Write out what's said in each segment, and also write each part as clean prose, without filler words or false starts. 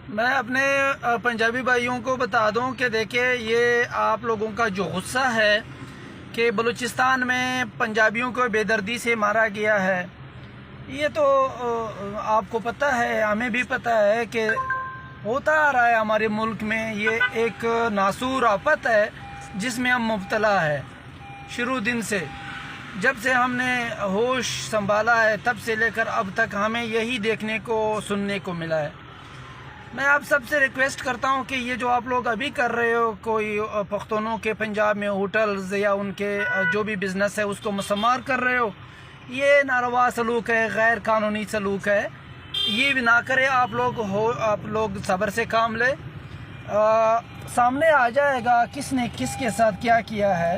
میں اپنے پنجابی بھائیوں کو بتا دوں کہ دیکھیں یہ آپ لوگوں کا جو غصہ ہے کہ بلوچستان میں پنجابیوں کو بے دردی سے مارا گیا ہے، یہ تو آپ کو پتہ ہے، ہمیں بھی پتہ ہے کہ ہوتا آ رہا ہے ہمارے ملک میں۔ یہ ایک ناسور آفت ہے جس میں ہم مبتلا ہے شروع دن سے۔ جب سے ہم نے ہوش سنبھالا ہے تب سے لے کر اب تک ہمیں یہی دیکھنے کو سننے کو ملا ہے۔ میں آپ سب سے ریکویسٹ کرتا ہوں کہ یہ جو آپ لوگ ابھی کر رہے ہو، کوئی پختونوں کے پنجاب میں ہوٹلز یا ان کے جو بھی بزنس ہے اس کو مسمار کر رہے ہو، یہ ناروا سلوک ہے، غیر قانونی سلوک ہے۔ یہ بھی نہ کرے، آپ لوگ صبر سے کام لے۔ سامنے آ جائے گا کس نے کس کے ساتھ کیا کیا ہے۔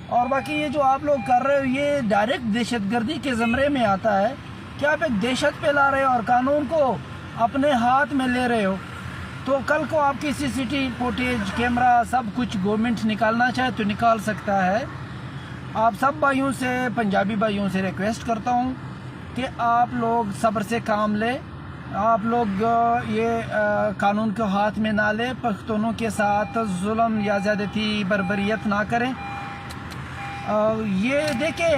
اور باقی یہ جو آپ لوگ کر رہے ہو یہ ڈائریکٹ دہشت گردی کے زمرے میں آتا ہے کہ آپ ایک دہشت پھیلا رہے ہو اور قانون کو اپنے ہاتھ میں لے رہے ہو۔ تو کل کو آپ کی CCTV فوٹیج، کیمرہ، سب کچھ گورنمنٹ نکالنا چاہے تو نکال سکتا ہے۔ آپ سب بھائیوں سے، پنجابی بھائیوں سے ریکویسٹ کرتا ہوں کہ آپ لوگ صبر سے کام لیں، آپ لوگ یہ قانون کو ہاتھ میں نہ لیں، پختونوں کے ساتھ ظلم یا زیادتی بربریت نہ کریں۔ یہ دیکھیں،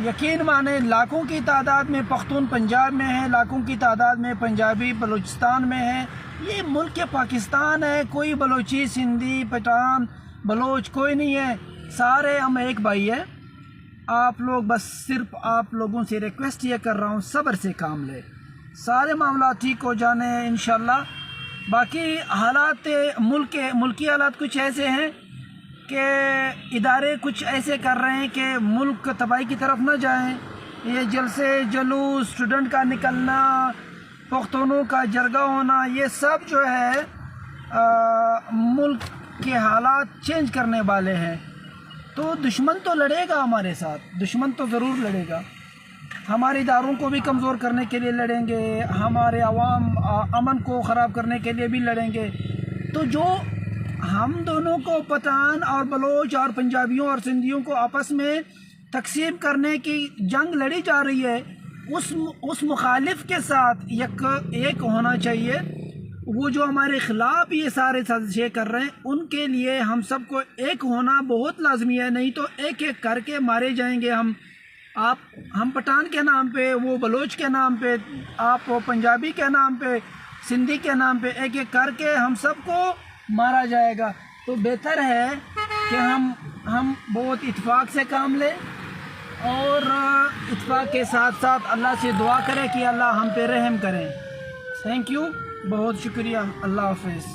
یقین مانیں لاکھوں کی تعداد میں پختون پنجاب میں ہیں، لاکھوں کی تعداد میں پنجابی بلوچستان میں ہیں۔ یہ ملک پاکستان ہے، کوئی بلوچی، سندھی، پٹھان، بلوچ کوئی نہیں ہے، سارے ہم ایک بھائی ہیں۔ آپ لوگ بس صرف آپ لوگوں سے ریکویسٹ یہ کر رہا ہوں صبر سے کام لے، سارے معاملات ٹھیک ہو جانے ہیں انشاءاللہ۔ باقی حالات ملکی حالات کچھ ایسے ہیں کہ ادارے کچھ ایسے کر رہے ہیں کہ ملک تباہی کی طرف نہ جائیں۔ یہ جلسے جلوس، اسٹوڈنٹ کا نکلنا، پختونوں کا جرگہ ہونا، یہ سب جو ہے ملک کے حالات چینج کرنے والے ہیں۔ تو دشمن تو لڑے گا ہمارے ساتھ، دشمن تو ضرور لڑے گا، ہمارے اداروں کو بھی کمزور کرنے کے لیے لڑیں گے، ہمارے عوام امن کو خراب کرنے کے لیے بھی لڑیں گے۔ تو جو ہم دونوں کو پٹھان اور بلوچ اور پنجابیوں اور سندھیوں کو آپس میں تقسیم کرنے کی جنگ لڑی جا رہی ہے، اس مخالف کے ساتھ ایک ہونا چاہیے۔ وہ جو ہمارے خلاف یہ سارے سازشیں کر رہے ہیں ان کے لیے ہم سب کو ایک ہونا بہت لازمی ہے، نہیں تو ایک ایک کر کے مارے جائیں گے ہم پٹھان کے نام پہ، وہ بلوچ کے نام پہ، آپ پنجابی کے نام پہ، سندھی کے نام پہ، ایک ایک کر کے ہم سب کو مارا جائے گا۔ تو بہتر ہے کہ ہم بہت اتفاق سے کام لیں اور اتفاق کے ساتھ ساتھ اللہ سے دعا کریں کہ اللہ ہم پہ رحم کریں۔ تھینک یو، بہت شکریہ، اللہ حافظ۔